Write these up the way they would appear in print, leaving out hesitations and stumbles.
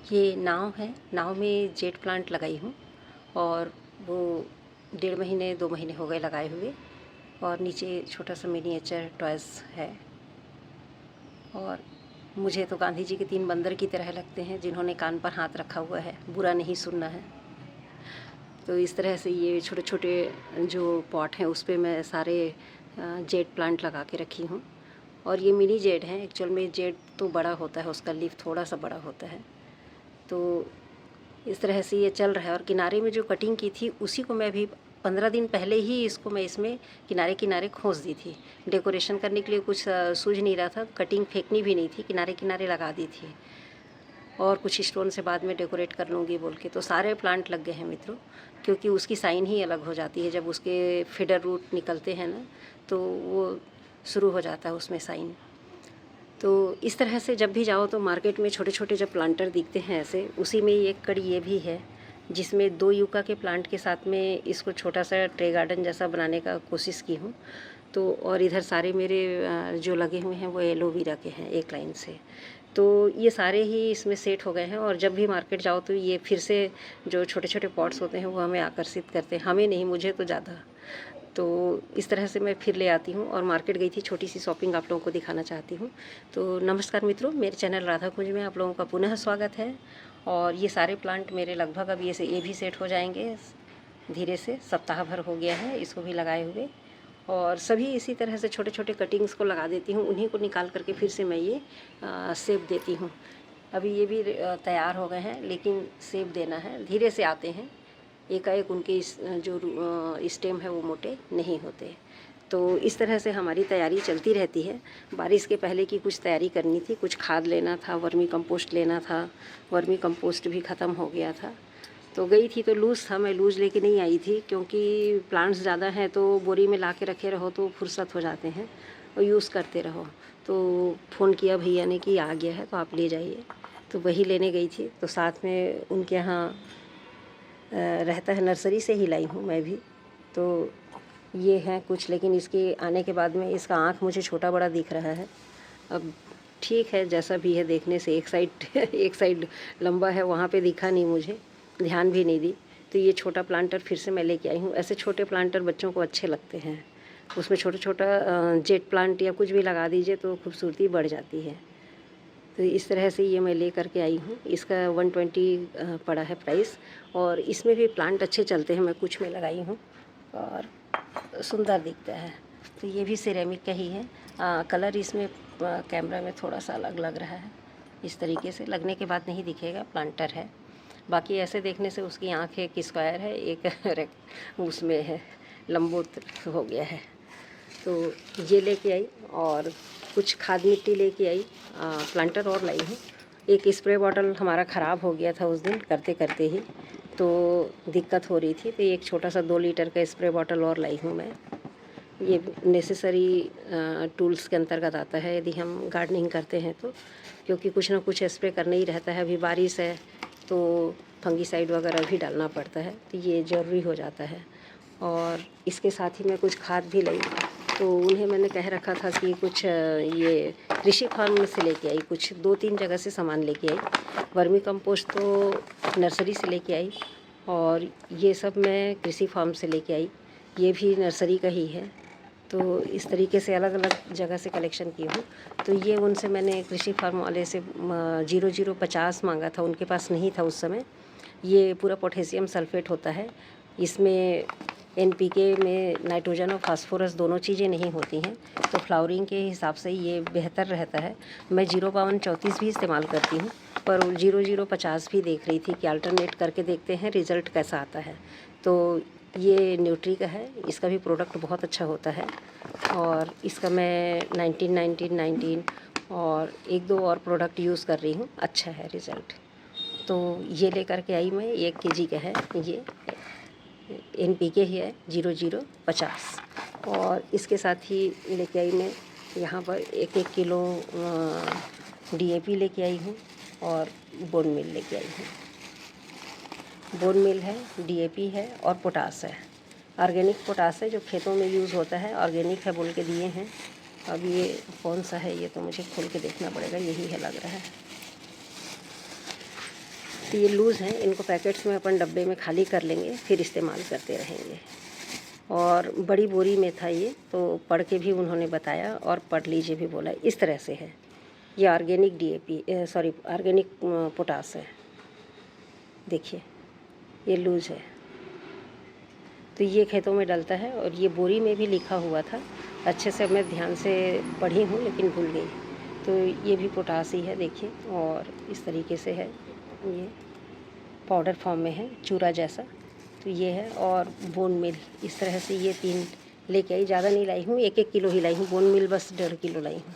ये नाव है, नाव में जेट प्लांट लगाई हूँ और वो 1.5 महीने 2 महीने हो गए लगाए हुए। और नीचे छोटा सा मिनिएचर टॉयज़ है। और मुझे तो गांधी जी के 3 बंदर की तरह लगते हैं जिन्होंने कान पर हाथ रखा हुआ है, बुरा नहीं सुनना है। तो इस तरह से ये छोटे छोटे जो पॉट हैं उस पे मैं सारे जेट प्लांट लगा के रखी हूँ। और ये मिनी जेड हैं, एक्चुअल में जेड तो बड़ा होता है, उसका लीफ थोड़ा सा बड़ा होता है। तो इस तरह से ये चल रहा है। और किनारे में जो कटिंग की थी उसी को मैं अभी 15 दिन पहले ही इसको मैं इसमें किनारे किनारे खोस दी थी। डेकोरेशन करने के लिए कुछ सूझ नहीं रहा था, कटिंग फेंकनी भी नहीं थी, किनारे किनारे लगा दी थी। और कुछ स्टोन से बाद में डेकोरेट कर लूँगी बोल के। तो सारे प्लांट लग गए हैं मित्रों, क्योंकि उसकी साइन ही अलग हो जाती है जब उसके फीडर रूट निकलते हैं ना, तो वो शुरू हो जाता है उसमें साइन। तो इस तरह से जब भी जाओ तो मार्केट में छोटे छोटे जब प्लांटर दिखते हैं ऐसे, उसी में एक कड़ी ये भी है जिसमें 2 यूका के प्लांट के साथ में इसको छोटा सा ट्रे गार्डन जैसा बनाने का कोशिश की हूँ। तो और इधर सारे मेरे जो लगे हुए हैं वो एलोवेरा के हैं एक लाइन से। तो ये सारे ही इसमें सेट हो गए हैं। और जब भी मार्केट जाओ तो ये फिर से जो छोटे छोटे पॉट्स होते हैं वो हमें आकर्षित करते हैं, हमें नहीं, मुझे तो ज़्यादा। तो इस तरह से मैं फिर ले आती हूँ। और मार्केट गई थी, छोटी सी शॉपिंग आप लोगों को दिखाना चाहती हूँ। तो नमस्कार मित्रों, मेरे चैनल राधा कुंज में आप लोगों का पुनः स्वागत है। और ये सारे प्लांट मेरे लगभग अब ये भी सेट हो जाएंगे धीरे से। सप्ताह भर हो गया है इसको भी लगाए हुए। और सभी इसी तरह से छोटे छोटे कटिंग्स को लगा देती हूँ, उन्हीं को निकाल करके फिर से मैं ये शेप देती हूँ। अभी ये भी तैयार हो गए हैं, लेकिन शेप देना है, धीरे से आते हैं। एकाएक उनके जो स्टेम है वो मोटे नहीं होते। तो इस तरह से हमारी तैयारी चलती रहती है। बारिश के पहले की कुछ तैयारी करनी थी, कुछ खाद लेना था, वर्मी कंपोस्ट लेना था। वर्मी कंपोस्ट भी ख़त्म हो गया था। तो गई थी तो लूज़ था, मैं लूज़ लेके नहीं आई थी, क्योंकि प्लांट्स ज़्यादा हैं तो बोरी में ला के रखे रहो तो फुर्सत हो जाते हैं और यूज़ करते रहो। तो फ़ोन किया भैया ने कि आ गया है तो आप ले जाइए। तो वही लेने गई थी। तो साथ में उनके यहाँ रहता है, नर्सरी से ही लाई हूँ मैं भी। तो ये हैं कुछ, लेकिन इसके आने के बाद में इसका आँख मुझे छोटा बड़ा दिख रहा है। अब ठीक है, जैसा भी है, देखने से एक साइड एक साइड लंबा है, वहाँ पे दिखा नहीं, मुझे ध्यान भी नहीं दी। तो ये छोटा प्लांटर फिर से मैं लेके आई हूँ। ऐसे छोटे प्लांटर बच्चों को अच्छे लगते हैं, उसमें छोटा छोटा जेट प्लांट या कुछ भी लगा दीजिए तो खूबसूरती बढ़ जाती है। तो इस तरह से ये मैं ले करके आई हूँ। इसका 120 पड़ा है प्राइस। और इसमें भी प्लांट अच्छे चलते हैं, मैं कुछ में लगाई हूँ और सुंदर दिखता है। तो ये भी सिरेमिक का ही है। कलर इसमें कैमरा में थोड़ा सा अलग लग रहा है, इस तरीके से लगने के बाद नहीं दिखेगा, प्लांटर है। बाकी ऐसे देखने से उसकी आँख एक स्क्वायर है, एक उसमें है लंबोत हो गया है। तो ये लेके आई और कुछ खाद मिट्टी लेके आई, प्लांटर और लाई हूँ। एक स्प्रे बॉटल हमारा ख़राब हो गया था उस दिन करते करते ही, तो दिक्कत हो रही थी, तो एक छोटा सा 2 लीटर का स्प्रे बॉटल और लाई हूँ मैं। ये नेसेसरी टूल्स के अंतर्गत आता है यदि हम गार्डनिंग करते हैं तो, क्योंकि कुछ ना कुछ स्प्रे करना ही रहता है। अभी बारिश है तो फंगीसाइड वगैरह भी डालना पड़ता है, तो ये ज़रूरी हो जाता है। और इसके साथ ही मैं कुछ खाद भी लाई। तो उन्हें मैंने कह रखा था कि कुछ ये कृषि फार्म से लेके आई, कुछ 2-3 जगह से सामान लेके आई। वर्मी कंपोस्ट तो नर्सरी से लेके आई और ये सब मैं कृषि फार्म से लेके आई, ये भी नर्सरी का ही है। तो इस तरीके से अलग अलग जगह से कलेक्शन की हूँ। तो ये उनसे मैंने कृषि फार्म वाले से 0050 मांगा था, उनके पास नहीं था उस समय। ये पूरा पोटेशियम सल्फेट होता है, इसमें NPK में नाइट्रोजन और फास्फोरस दोनों चीज़ें नहीं होती हैं, तो फ्लावरिंग के हिसाब से ये बेहतर रहता है। मैं 05234 भी इस्तेमाल करती हूँ, पर 0050 भी देख रही थी कि अल्टरनेट करके देखते हैं रिज़ल्ट कैसा आता है। तो ये न्यूट्री का है, इसका भी प्रोडक्ट बहुत अच्छा होता है। और इसका मैं 19 और 1-2 और प्रोडक्ट यूज़ कर रही हूँ, अच्छा है रिज़ल्ट। तो ये लेकर के आई मैं, 1 kg का है ये, NPK ही है 0050। और इसके साथ ही लेके आई मैं यहाँ पर 1-1 किलो DAP लेके आई हूँ और बोन मिल लेके आई हूँ। बोन मिल है, DAP है और पोटास है। ऑर्गेनिक पोटास है जो खेतों में यूज़ होता है, ऑर्गेनिक है बोल के दिए हैं। अब ये कौन सा है ये तो मुझे खोल के देखना पड़ेगा, यही है लग रहा है। तो ये लूज़ हैं, इनको पैकेट्स में अपन डब्बे में खाली कर लेंगे, फिर इस्तेमाल करते रहेंगे। और बड़ी बोरी में था ये, तो पढ़ के भी उन्होंने बताया और पढ़ लीजिए भी बोला। इस तरह से है ये ऑर्गेनिक ऑर्गेनिक पोटास है। देखिए ये लूज़ है, तो ये खेतों में डलता है। और ये बोरी में भी लिखा हुआ था, अच्छे से मैं ध्यान से पढ़ी हूँ लेकिन भूल गई। तो ये भी पोटास ही है, देखिए। और इस तरीके से है, ये पाउडर फॉर्म में है, चूरा जैसा। तो ये है। और बोन मिल, इस तरह से ये 3 लेके आई। ज़्यादा नहीं लाई हूँ, 1-1 किलो ही लाई हूँ। बोन मिल बस 1.5 किलो लाई हूँ।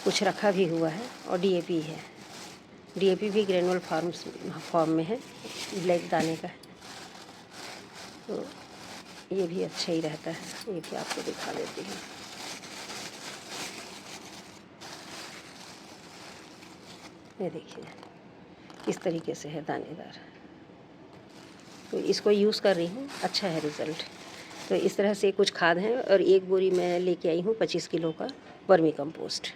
कुछ रखा भी हुआ है। और डीएपी है, डीएपी भी ग्रेनुअल फॉर्म में है, ब्लैक दाने का है। तो ये भी अच्छा ही रहता है। ये भी आपको दिखा देती हूँ। ये देखिए इस तरीके से है, दानेदार। तो इसको यूज़ कर रही हूँ, अच्छा है रिज़ल्ट। तो इस तरह से कुछ खाद हैं। और 1 बोरी मैं लेके आई हूँ 25 किलो का वर्मी कंपोस्ट।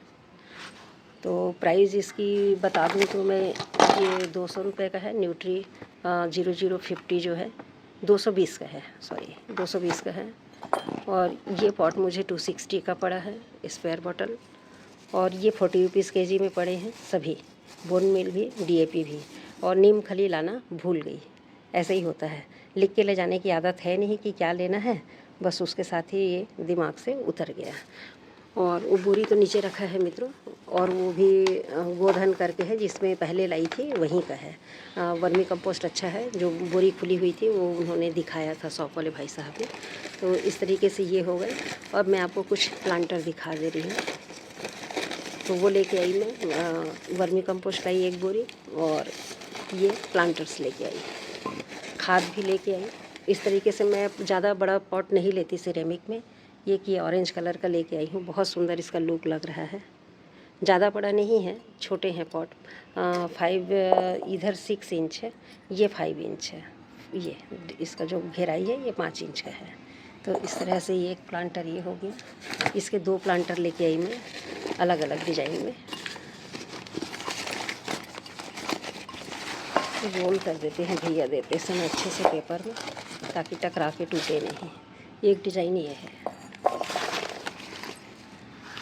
तो प्राइस इसकी बता दूँ तो मैं, ये 200 रुपये का है। न्यूट्री 0050 जो है 220 का है, सॉरी 220 का है। और ये पॉट मुझे 260 का पड़ा है, स्पेयर बॉटल। और ये 40 रुपीज़ केजी में पड़े हैं सभी, बोन मिल भी, डीएपी भी। और नीम खली लाना भूल गई। ऐसे ही होता है, लिख के ले जाने की आदत है नहीं कि क्या लेना है, बस उसके साथ ही ये दिमाग से उतर गया। और वो बोरी तो नीचे रखा है मित्रों। और वो भी गोधन करके है, जिसमें पहले लाई थी वहीं का है। वर्मी कंपोस्ट अच्छा है। जो बोरी खुली हुई थी वो उन्होंने दिखाया था शॉप वाले भाई साहब ने। तो इस तरीके से ये हो गए। और मैं आपको कुछ प्लांटर दिखा दे रही हूँ। तो वो लेके आई मैं, वर्मी कंपोस्ट लाई 1 बोरी। और ये प्लांटर्स लेके आई, खाद भी लेके आई। इस तरीके से मैं ज़्यादा बड़ा पॉट नहीं लेती सिरेमिक में। ये ऑरेंज कलर का लेके आई हूँ, बहुत सुंदर इसका लुक लग रहा है। ज़्यादा बड़ा नहीं है, छोटे हैं पॉट। 5 इधर 6 इंच है, ये 5 इंच है। ये इसका जो घेराई है ये 5 इंच का है। तो इस तरह से ये एक प्लांटर ये हो गया। इसके 2 प्लांटर लेके आई मैं, अलग अलग डिजाइन में। रोल कर देते हैं भैया, देते समय अच्छे से पेपर में, ताकि टकरा के टूटे नहीं। एक डिज़ाइन ये है,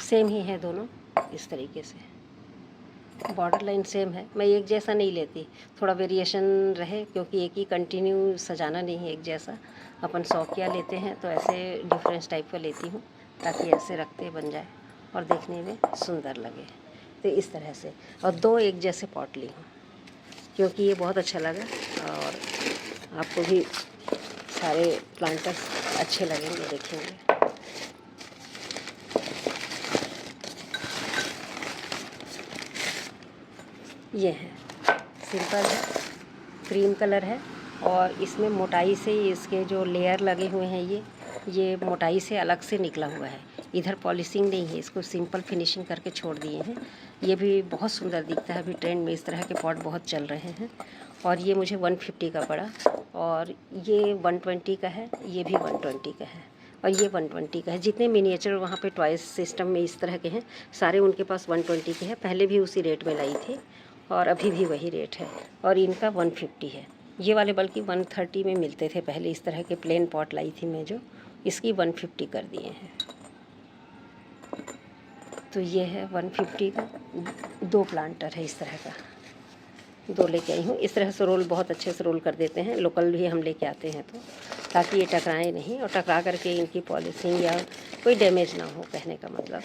सेम ही है दोनों। इस तरीके से बॉर्डर लाइन सेम है। मैं एक जैसा नहीं लेती, थोड़ा वेरिएशन रहे, क्योंकि एक ही कंटिन्यू सजाना नहीं है एक जैसा। अपन शौकिया लेते हैं तो ऐसे डिफरेंस टाइप का लेती हूँ, ताकि ऐसे रखते बन जाए और देखने में सुंदर लगे। तो इस तरह से। और 2 एक जैसे पॉट ली हूँ, क्योंकि ये बहुत अच्छा लगा। और आपको भी सारे प्लांटर्स अच्छे लगेंगे, देखेंगे। ये है, सिंपल है, क्रीम कलर है। और इसमें मोटाई से इसके जो लेयर लगे हुए हैं, ये मोटाई से अलग से निकला हुआ है। इधर पॉलिशिंग नहीं है, इसको सिंपल फिनिशिंग करके छोड़ दिए हैं। ये भी बहुत सुंदर दिखता है। अभी ट्रेंड में इस तरह के पॉट बहुत चल रहे हैं। और ये मुझे 150 का पड़ा। और ये 120 का है, ये भी 120 का है, और ये 120 का है। जितने मिनिएचर वहाँ पे टॉयज सिस्टम में इस तरह के हैं, सारे उनके पास 120 के हैं। पहले भी उसी रेट में लाई थी और अभी भी वही रेट है। और इनका 150 है। ये वाले बल्कि 130 में मिलते थे पहले। इस तरह के प्लेन पॉट लाई थी मैं, जो इसकी 150 कर दिए हैं। तो ये है 150 का। 2 प्लांटर है इस तरह का, 2 लेके आई हूँ। इस तरह से रोल बहुत अच्छे से रोल कर देते हैं। लोकल भी हम लेके आते हैं, तो ताकि ये टकराएं नहीं, और टकरा करके इनकी पॉलिशिंग या कोई डैमेज ना हो, कहने का मतलब।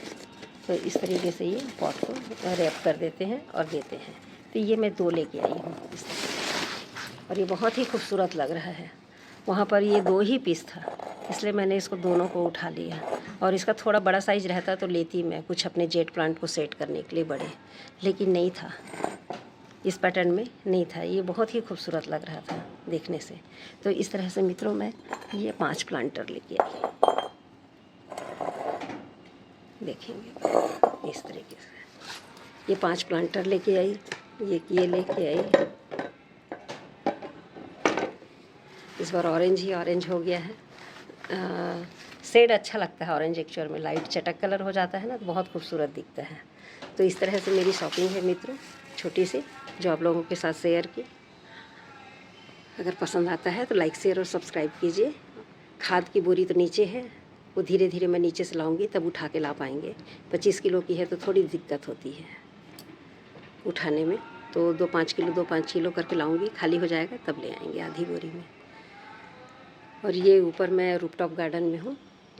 तो इस तरीके से ये पॉट को रैप कर देते हैं और देते हैं। तो ये मैं 2 लेके आई हूँ इस तरह, और ये बहुत ही खूबसूरत लग रहा है। वहाँ पर ये 2 ही पीस था, इसलिए मैंने इसको दोनों को उठा लिया। और इसका थोड़ा बड़ा साइज़ रहता तो लेती मैं कुछ अपने जेट प्लांट को सेट करने के लिए बड़े, लेकिन नहीं था, इस पैटर्न में नहीं था। ये बहुत ही खूबसूरत लग रहा था देखने से। तो इस तरह से मित्रों मैं ये 5 प्लांटर लेके आई, देखेंगे इस तरीके से। ये 5 प्लांटर लेके आई, ये लेके आई। इस बार ऑरेंज ही ऑरेंज हो गया है। शेड अच्छा लगता है ऑरेंज, एक्चुअल में लाइट चटक कलर हो जाता है ना, तो बहुत खूबसूरत दिखता है। तो इस तरह से मेरी शॉपिंग है मित्रों। छोटी सी जो आप लोगों के साथ शेयर की। अगर पसंद आता है तो लाइक शेयर और सब्सक्राइब कीजिए। खाद की बोरी तो नीचे है, वो धीरे धीरे मैं नीचे से लाऊंगी तब उठा के ला पाएंगे। 25 किलो की है तो थोड़ी दिक्कत होती है उठाने में, तो 2-5 किलो करके लाऊंगी। खाली हो जाएगा तब ले आएंगे आधी बोरी में। और ये ऊपर मैं रूफटॉप गार्डन में हूँ,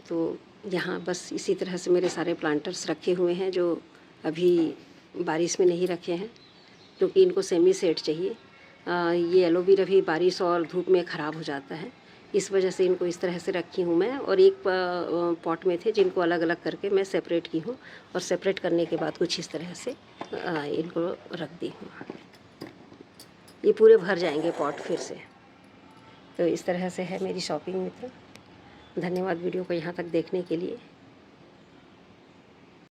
तो यहाँ बस इसी तरह से मेरे सारे प्लांटर्स रखे हुए हैं जो अभी बारिश में नहीं रखे हैं, क्योंकि इनको सेमी सेट चाहिए। ये एलोवेरा भी बारिश और धूप में ख़राब हो जाता है, इस वजह से इनको इस तरह से रखी हूँ मैं। और एक पॉट में थे जिनको अलग अलग करके मैं सेपरेट की हूँ, और सेपरेट करने के बाद कुछ इस तरह से इनको रख दी हूँ। ये पूरे भर जाएंगे पॉट फिर से। तो इस तरह से है मेरी शॉपिंग मित्र। धन्यवाद वीडियो को यहाँ तक देखने के लिए।